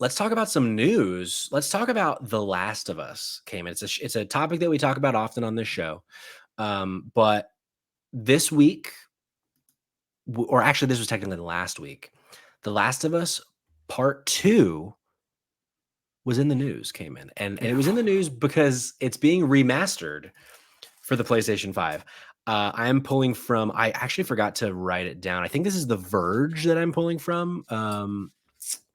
let's talk about some news. Let's talk about The Last of Us came in. It's a topic that we talk about often on this show. But this week, or actually, this was technically last week, The Last of Us Part 2 was in the news, came in. And it was in the news because it's being remastered for the PlayStation 5. I'm pulling from, I actually forgot to write it down. I think this is The Verge that I'm pulling from.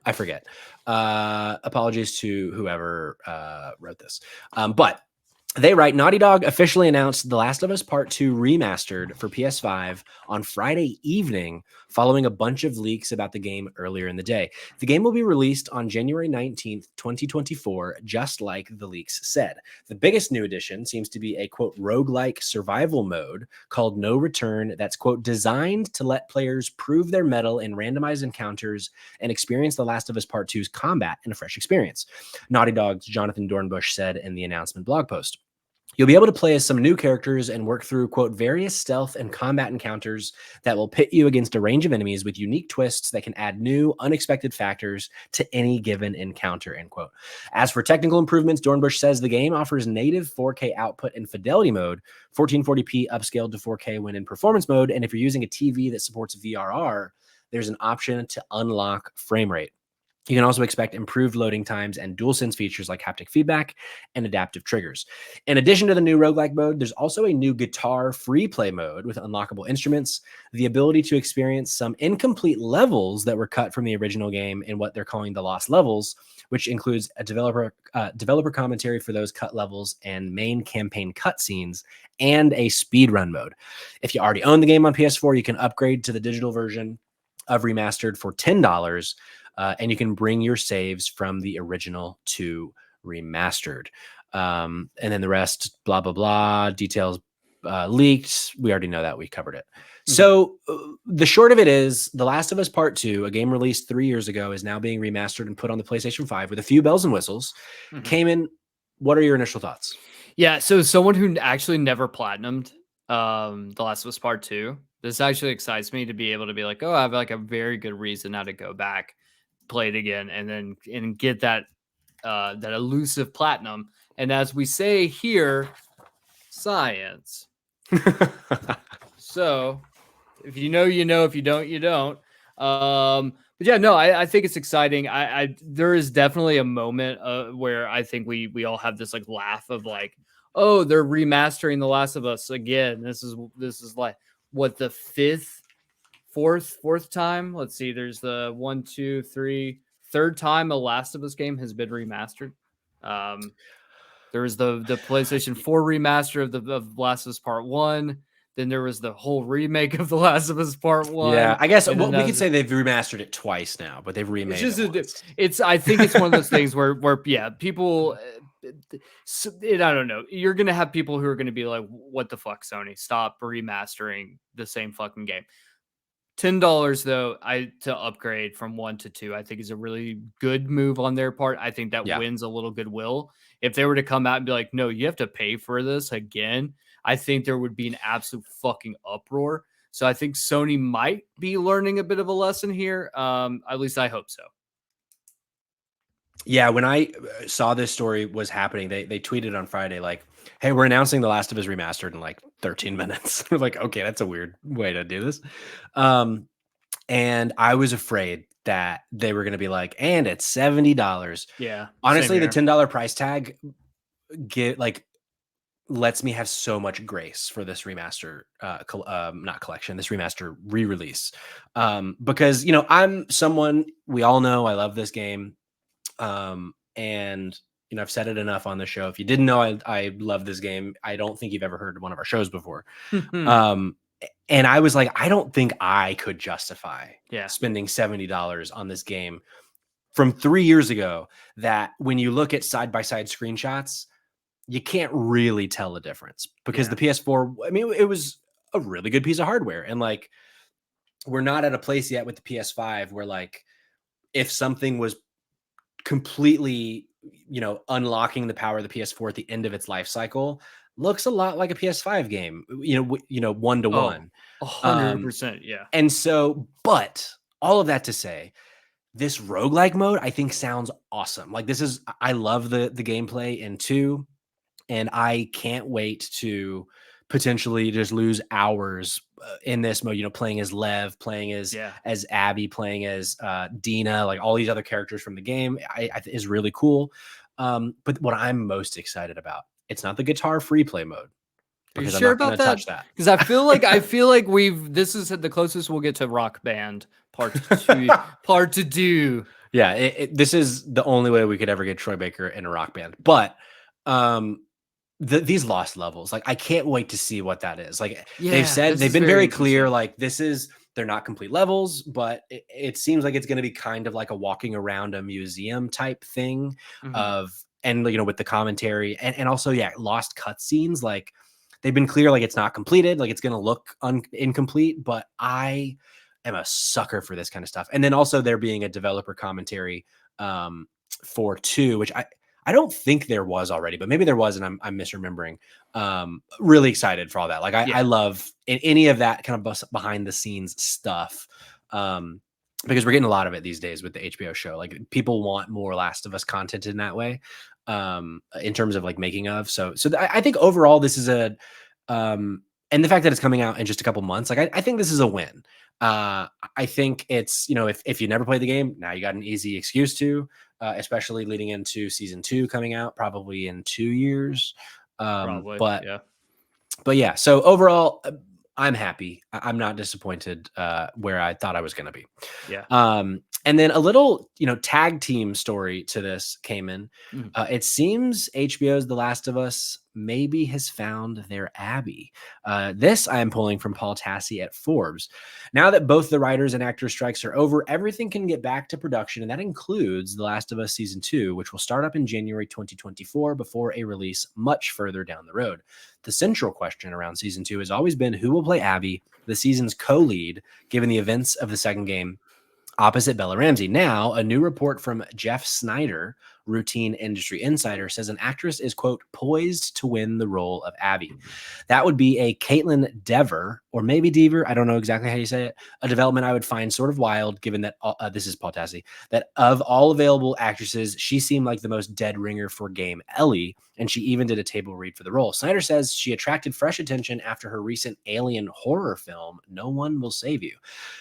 I forget. Apologies to whoever wrote this. But they write, Naughty Dog officially announced The Last of Us Part 2 remastered for PS5 on Friday evening, following a bunch of leaks about the game earlier in the day. The game will be released on January 19th, 2024, just like the leaks said. The biggest new addition seems to be a, quote, roguelike survival mode called No Return that's, quote, designed to let players prove their mettle in randomized encounters and experience The Last of Us Part 2's combat in a fresh experience. Naughty Dog's Jonathan Dornbush said in the announcement blog post. You'll be able to play as some new characters and work through, quote, various stealth and combat encounters that will pit you against a range of enemies with unique twists that can add new, unexpected factors to any given encounter, end quote. As for technical improvements, Dornbush says the game offers native 4K output in fidelity mode, 1440p upscaled to 4K when in performance mode, and if you're using a TV that supports VRR, there's an option to unlock frame rate. You can also expect improved loading times and DualSense features like haptic feedback and adaptive triggers. In addition to the new roguelike mode, there's also a new guitar free play mode with unlockable instruments, the ability to experience some incomplete levels that were cut from the original game in what they're calling the lost levels, which includes a developer commentary for those cut levels and main campaign cutscenes, and a speedrun mode. If you already own the game on PS4, you can upgrade to the digital version of Remastered for $10. And you can bring your saves from the original to Remastered. And then the rest, blah, blah, blah, details leaked. We already know that. We covered it. Mm-hmm. So the short of it is The Last of Us Part 2, a game released 3 years ago, is now being remastered and put on the PlayStation 5 with a few bells and whistles. Mm-hmm. Came in. What are your initial thoughts? Yeah, so someone who actually never platinumed The Last of Us Part 2, this actually excites me to be able to be like, oh, I have like a very good reason now to go back, play it again, and get that that elusive platinum. And as we say here, science. So if you know, you know. If you don't, you don't. But yeah, no, I think it's exciting. There is definitely a moment where I think we all have this like laugh of like, oh, they're remastering The Last of Us again. This is like what, the fourth time. Let's see. There's the 1, 2, 3, third time a Last of Us game has been remastered. There was the PlayStation 4 remaster of Last of Us Part 1. Then there was the whole remake of The Last of Us Part 1. Yeah, I guess we could say they've remastered it twice now, but they've remade it. I think it's one of those things where yeah, people, I don't know. You're going to have people who are going to be like, what the fuck, Sony? Stop remastering the same fucking game. $10 though, to upgrade from 1 to 2, I think is a really good move on their part. I think that wins a little goodwill. If they were to come out and be like, no, you have to pay for this again, I think there would be an absolute fucking uproar. So I think Sony might be learning a bit of a lesson here. At least I hope so. Yeah, when I saw this story was happening, they tweeted on Friday like, hey, we're announcing The Last of Us Remastered in like 13 minutes. We're like, okay, that's a weird way to do this. And I was afraid that they were going to be like, and it's $70. Yeah. Honestly, the $10 price tag lets me have so much grace for this remaster, not collection, this remaster re-release. Because, you know, I'm someone, we all know I love this game. And you know, I've said it enough on the show. If you didn't know I love this game, I don't think you've ever heard one of our shows before. And I was like, I don't think I could justify spending $70 on this game from 3 years ago, that when you look at side-by-side screenshots, you can't really tell the difference, because the PS4, I mean, it was a really good piece of hardware. And like, we're not at a place yet with the PS5 where like, if something was completely, you know, unlocking the power of the PS4 at the end of its life cycle, looks a lot like a PS5 game, you know, 1-to-1. 100%. Yeah. And so, but all of that to say, this roguelike mode, I think sounds awesome. Like I love the gameplay in 2, and I can't wait to potentially just lose hours in this mode, playing as Lev, playing Yeah. as Abby, playing as Dina, like all these other characters from the game is really cool. But what I'm most excited about, it's not the guitar free play mode, Are you because I'm sure not going about to touch that? that. Because I feel like this is the closest we'll get to Rock Band Part 2. Part 2. Yeah, this is the only way we could ever get Troy Baker in a rock band. But these lost levels, like I can't wait to see what that is. Like Yeah, this they've is been very very clear, interesting. like they're not complete levels, but it seems like it's going to be kind of like a walking around a museum type thing Mhm. of, and with the commentary and also, yeah, lost cutscenes. Like they've been clear, like it's not completed, like it's going to look incomplete, but I am a sucker for this kind of stuff. And then also there being a developer commentary for 2, which I don't think there was already, but maybe there was, and I'm misremembering. Really excited for all that. Like I Yeah, love any of that kind of behind the scenes stuff. Because we're getting a lot of it these days with the HBO show. Like people want more Last of Us content in that way, in terms of like making of. So I think overall this is and the fact that it's coming out in just a couple months, like I think this is a win. I think it's, if you never played the game, now you got an easy excuse to, especially leading into season 2 coming out probably in 2 years. probably. But Yeah. yeah, so overall, I'm happy. I'm not disappointed where I thought I was going to be. Yeah. And then a little, tag team story to this came in. Mhm. It seems HBO's The Last of Us maybe has found their Abby. This I am pulling from Paul Tassi at Forbes. Now that both the writers and actors strikes are over, everything can get back to production, and that includes The Last of Us Season 2, which will start up in January 2024 before a release much further down the road. The central question around Season 2 has always been who will play Abby, the season's co-lead, given the events of the second game opposite Bella Ramsey. Now, a new report from Jeff Snyder, routine industry insider, says an actress is, quote, poised to win the role of Abby. That would be a Caitlin Dever, or maybe Dever, I don't know exactly how you say it, a development I would find sort of wild, given that, this is Paul Tassi, that of all available actresses, she seemed like the most dead ringer for game Ellie, and she even did a table read for the role. Snyder says she attracted fresh attention after her recent alien horror film, No One Will Save You.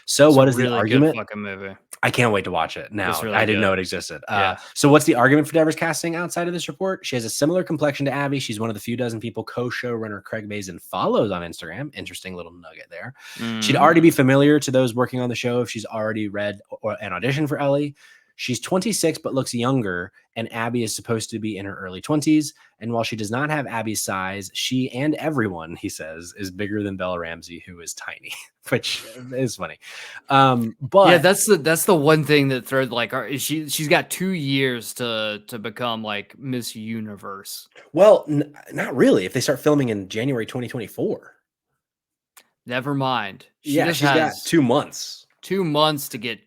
So It's a what is the really good argument? fucking movie. I can't wait to watch it It's now. I really didn't know good. it existed. Yeah. So what's the argument for Devers casting outside of this report? She has a similar complexion to Abby. She's one of the few dozen people co-showrunner Craig Mazin follows on Instagram. Interesting little nugget there. She'd already be Mhm. familiar to those working on the show if she's already read or an audition for Ellie. She's 26 but looks younger, and Abby is supposed to be in her early 20s. And while she does not have Abby's size, she and everyone, he says, is bigger than Bella Ramsey, who is tiny, which is funny. Yeah, But that's the one thing that throws like she's got 2 years to become like Miss Universe. well, not really. If they start filming in January 2024, Never mind. She yeah, just she's got has 2 months. 2 months to get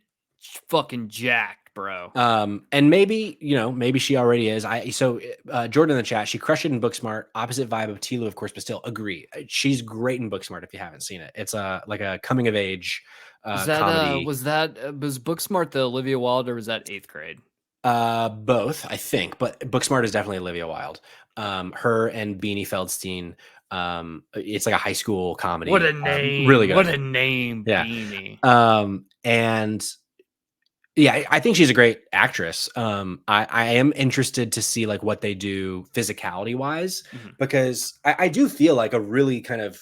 fucking jacked, bro. And maybe maybe she already is. Jordan in the chat, she crushed it in Booksmart. Opposite vibe of Tilo, of course, but still agree. She's great in Booksmart. If you haven't seen it, it's like a coming of age comedy. Was Booksmart the Olivia Wilde or was that 8th grade? Both, I think, but Booksmart is definitely Olivia Wilde. Her and Beanie Feldstein. It's like a high school What comedy. a Really name. good. What a name, Yeah. Beanie. And yeah, I think she's a great actress. I am interested to see like what they do physicality wise, Mhm. because I do feel like a really kind of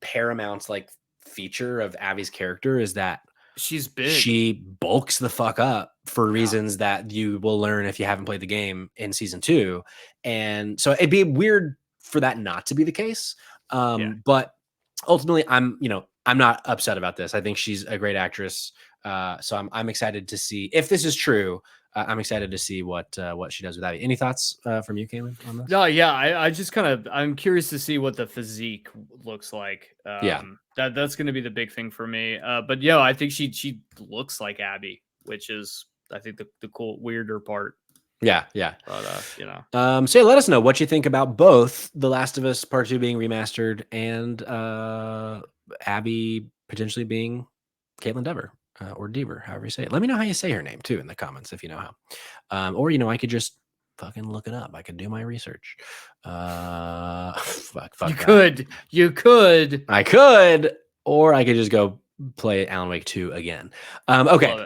paramount like feature of Abby's character is that She's big. she bulks the fuck up for Yeah. reasons that you will learn if you haven't played the game in season 2. And so it'd be weird for that not to be the case. Yeah. But ultimately I'm not upset about this. I think she's a great actress. So I'm excited to see if this is true. I'm excited to see what she does with Abby. Any thoughts from you, Caitlin, on this? No, yeah, I just I'm curious to see what the physique looks like. Yeah. That's going to be the big thing for me. But yeah, I think she looks like Abby, which is I think the cool weirder part. Yeah. But So yeah, let us know what you think about both The Last of Us Part 2 being remastered and Abby potentially being Caitlin Dever. or Deaver, however you say it. Let me know how you say her name too in the comments if you know how. Or I could just fucking look it up. I could do my research. Fuck You that. could. I could, or I could just go play Alan Wake 2 again. Okay.